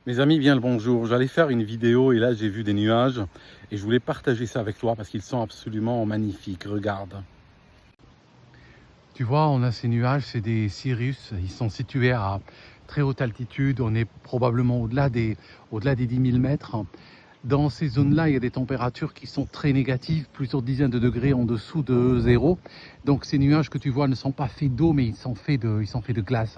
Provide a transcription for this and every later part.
Mes amis, bien le bonjour. J'allais faire une vidéo et là j'ai vu des nuages et je voulais partager ça avec toi parce qu'ils sont absolument magnifiques. Regarde. Tu vois, on a ces nuages, c'est des cirrus. Ils sont situés à très haute altitude. On est probablement au-delà des 10 000 mètres. Dans ces zones-là, il y a des températures qui sont très négatives, plusieurs dizaines de degrés en dessous de zéro. Donc ces nuages que tu vois ne sont pas faits d'eau, mais ils sont faits de glace.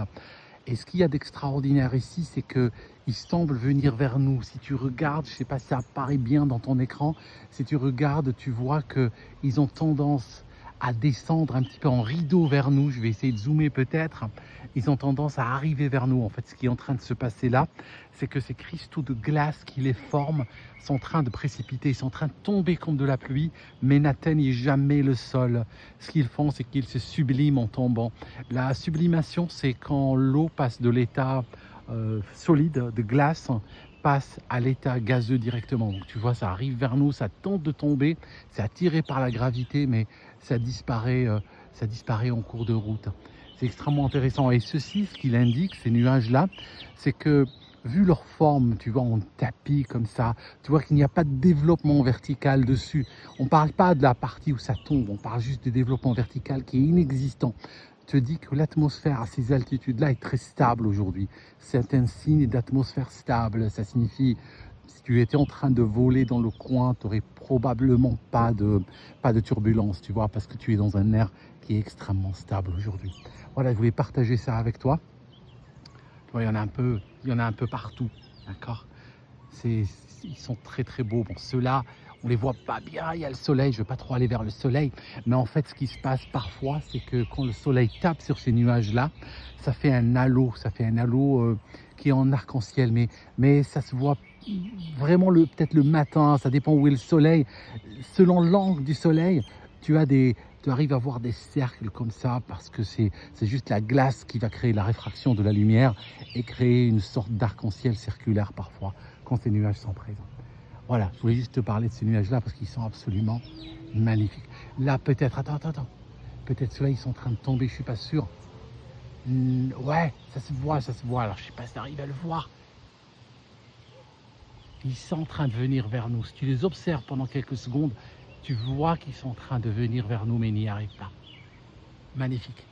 Et ce qu'il y a d'extraordinaire ici, c'est qu'ils semblent venir vers nous. Si tu regardes, je ne sais pas si ça apparaît bien dans ton écran, si tu regardes, tu vois qu'ils ont tendance à descendre un petit peu en rideau vers nous. Je vais essayer de zoomer peut-être. Ils ont tendance à arriver vers nous. En fait, ce qui est en train de se passer là, c'est que ces cristaux de glace qui les forment sont en train de précipiter, ils sont en train de tomber comme de la pluie, mais n'atteignent jamais le sol. Ce qu'ils font, c'est qu'ils se subliment en tombant. La sublimation, c'est quand l'eau passe de l'état solide, de glace, passe à l'état gazeux directement. Donc tu vois, ça arrive vers nous, ça tente de tomber, c'est attiré par la gravité, mais ça disparaît en cours de route. C'est extrêmement intéressant. Et ceci, ce qu'il indique, ces nuages-là, c'est que vu leur forme, tu vois, en tapis comme ça, tu vois qu'il n'y a pas de développement vertical dessus. On ne parle pas de la partie où ça tombe, on parle juste du développement vertical qui est inexistant. Te dis que l'atmosphère à ces altitudes-là est très stable aujourd'hui. C'est un signe d'atmosphère stable. Ça signifie, si tu étais en train de voler dans le coin, tu n'aurais probablement pas de turbulence, tu vois, parce que tu es dans un air qui est extrêmement stable aujourd'hui. Voilà, je voulais partager ça avec toi. Tu vois, il y en a un peu partout, d'accord? Ils sont très très beaux. Bon, ceux-là, on les voit pas bien, il y a le soleil, je ne veux pas trop aller vers le soleil, mais en fait ce qui se passe parfois, c'est que quand le soleil tape sur ces nuages-là, ça fait un halo, qui est en arc-en-ciel, mais ça se voit vraiment peut-être le matin, ça dépend où est le soleil. Selon l'angle du soleil, tu arrives à voir des cercles comme ça parce que c'est juste la glace qui va créer la réfraction de la lumière et créer une sorte d'arc-en-ciel circulaire parfois quand ces nuages sont présents. Voilà, je voulais juste te parler de ces nuages-là parce qu'ils sont absolument magnifiques. Là, peut-être, attends, peut-être ceux-là, ils sont en train de tomber, je suis pas sûr. Ouais, ça se voit. Alors, je sais pas si tu arrives à le voir. Ils sont en train de venir vers nous. Si tu les observes pendant quelques secondes, tu vois qu'ils sont en train de venir vers nous, mais ils n'y arrivent pas. Magnifique.